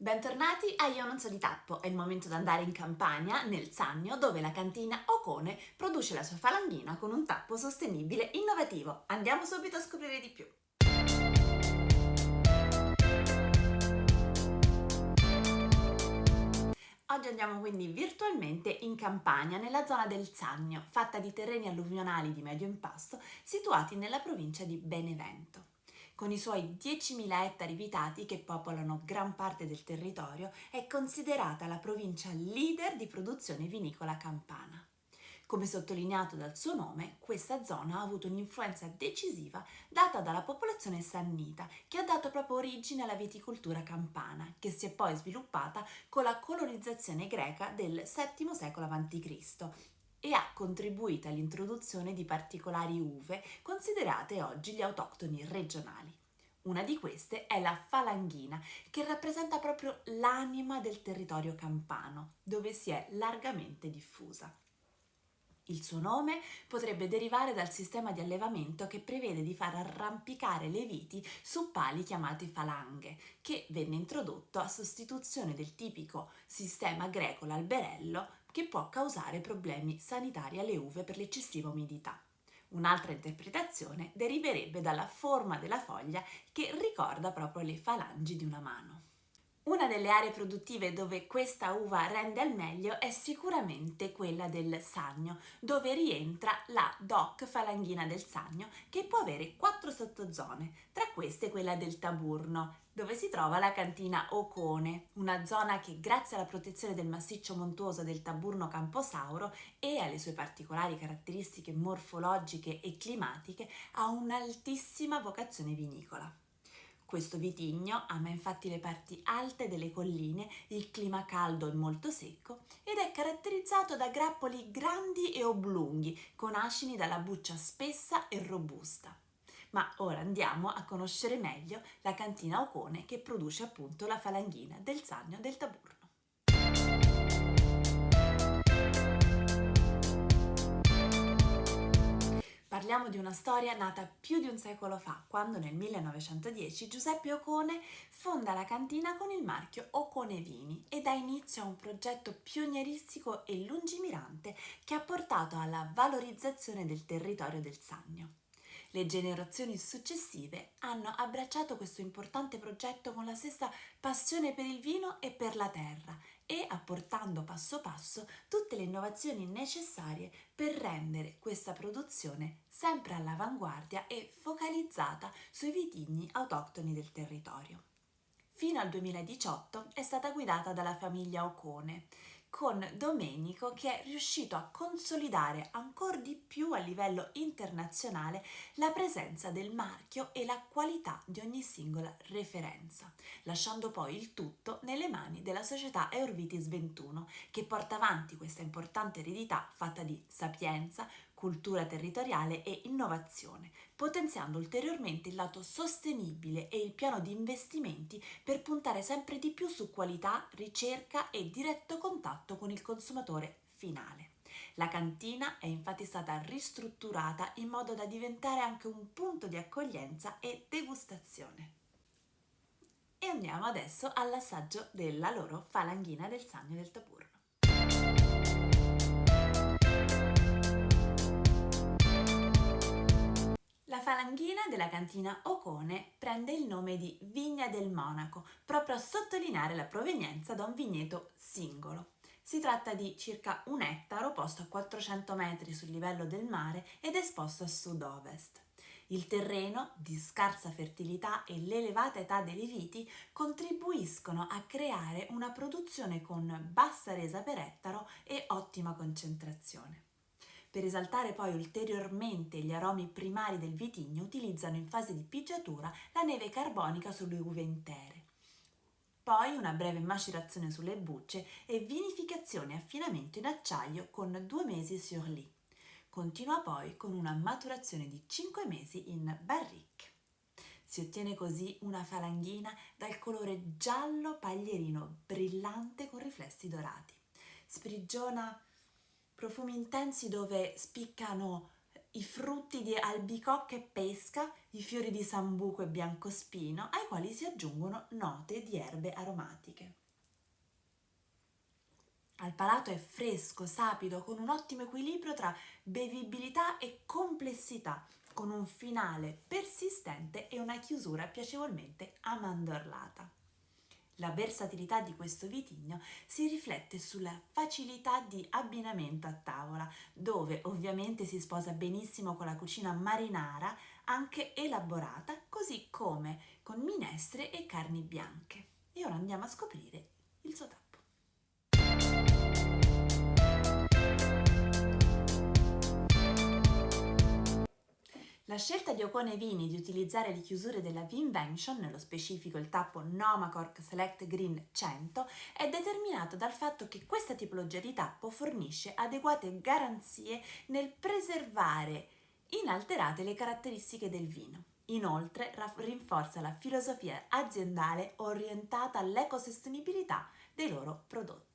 Bentornati a Io non so di tappo, è il momento di andare in campagna, nel Sannio, dove la cantina Ocone produce la sua falanghina con un tappo sostenibile innovativo. Andiamo subito a scoprire di più. Oggi andiamo quindi virtualmente in campagna, nella zona del Sannio, fatta di terreni alluvionali di medio impasto, situati nella provincia di Benevento. Con i suoi 10.000 ettari vitati che popolano gran parte del territorio, è considerata la provincia leader di produzione vinicola campana. Come sottolineato dal suo nome, questa zona ha avuto un'influenza decisiva data dalla popolazione sannita, che ha dato proprio origine alla viticoltura campana, che si è poi sviluppata con la colonizzazione greca del VII secolo a.C. e ha contribuito all'introduzione di particolari uve considerate oggi gli autoctoni regionali. Una di queste è la falanghina, che rappresenta proprio l'anima del territorio campano, dove si è largamente diffusa. Il suo nome potrebbe derivare dal sistema di allevamento che prevede di far arrampicare le viti su pali chiamati falanghe, che venne introdotto a sostituzione del tipico sistema greco l'alberello, che può causare problemi sanitari alle uve per l'eccessiva umidità. Un'altra interpretazione deriverebbe dalla forma della foglia, che ricorda proprio le falangi di una mano. Una delle aree produttive dove questa uva rende al meglio è sicuramente quella del Sannio, dove rientra la DOC Falanghina del Sannio, che può avere 4 sottozone, tra queste quella del Taburno, dove si trova la cantina Ocone, una zona che grazie alla protezione del massiccio montuoso del Taburno Camposauro e alle sue particolari caratteristiche morfologiche e climatiche ha un'altissima vocazione vinicola. Questo vitigno ama infatti le parti alte delle colline, il clima caldo e molto secco, ed è caratterizzato da grappoli grandi e oblunghi, con acini dalla buccia spessa e robusta. Ma ora andiamo a conoscere meglio la cantina Ocone, che produce appunto la falanghina del Sannio del Taburno. Parliamo di una storia nata più di un secolo fa, quando nel 1910 Giuseppe Ocone fonda la cantina con il marchio Ocone Vini e dà inizio a un progetto pionieristico e lungimirante che ha portato alla valorizzazione del territorio del Sannio. Le generazioni successive hanno abbracciato questo importante progetto con la stessa passione per il vino e per la terra, e apportando passo passo tutte le innovazioni necessarie per rendere questa produzione sempre all'avanguardia e focalizzata sui vitigni autoctoni del territorio. Fino al 2018 è stata guidata dalla famiglia Ocone, con Domenico che è riuscito a consolidare ancora di più a livello internazionale la presenza del marchio e la qualità di ogni singola referenza, lasciando poi il tutto nelle mani della società Eurvitis 21, che porta avanti questa importante eredità fatta di sapienza, cultura territoriale e innovazione, potenziando ulteriormente il lato sostenibile e il piano di investimenti per puntare sempre di più su qualità, ricerca e diretto contatto con il consumatore finale. La cantina è infatti stata ristrutturata in modo da diventare anche un punto di accoglienza e degustazione. E andiamo adesso all'assaggio della loro falanghina del Sannio del Taburno. La falanghina della cantina Ocone prende il nome di Vigna del Monaco, proprio a sottolineare la provenienza da un vigneto singolo. Si tratta di circa un ettaro posto a 400 metri sul livello del mare ed esposto a sud-ovest. Il terreno, di scarsa fertilità, e l'elevata età dei viti contribuiscono a creare una produzione con bassa resa per ettaro e ottima concentrazione. Per esaltare poi ulteriormente gli aromi primari del vitigno, utilizzano in fase di pigiatura la neve carbonica sulle uve intere. Poi una breve macerazione sulle bucce e vinificazione e affinamento in acciaio con 2 mesi sur lit. Continua poi con una maturazione di 5 mesi in barrique. Si ottiene così una falanghina dal colore giallo paglierino brillante con riflessi dorati. Sprigiona profumi intensi dove spiccano i frutti di albicocca e pesca, i fiori di sambuco e biancospino, ai quali si aggiungono note di erbe aromatiche. Al palato è fresco, sapido, con un ottimo equilibrio tra bevibilità e complessità, con un finale persistente e una chiusura piacevolmente amandorlata. La versatilità di questo vitigno si riflette sulla facilità di abbinamento a tavola, dove ovviamente si sposa benissimo con la cucina marinara, anche elaborata, così come con minestre e carni bianche. E ora andiamo a scoprire il suo tappo. La scelta di Ocone Vini di utilizzare le chiusure della Vinvention, nello specifico il tappo Nomacork Select Green 100, è determinata dal fatto che questa tipologia di tappo fornisce adeguate garanzie nel preservare inalterate le caratteristiche del vino. Inoltre rinforza la filosofia aziendale orientata all'ecosostenibilità dei loro prodotti.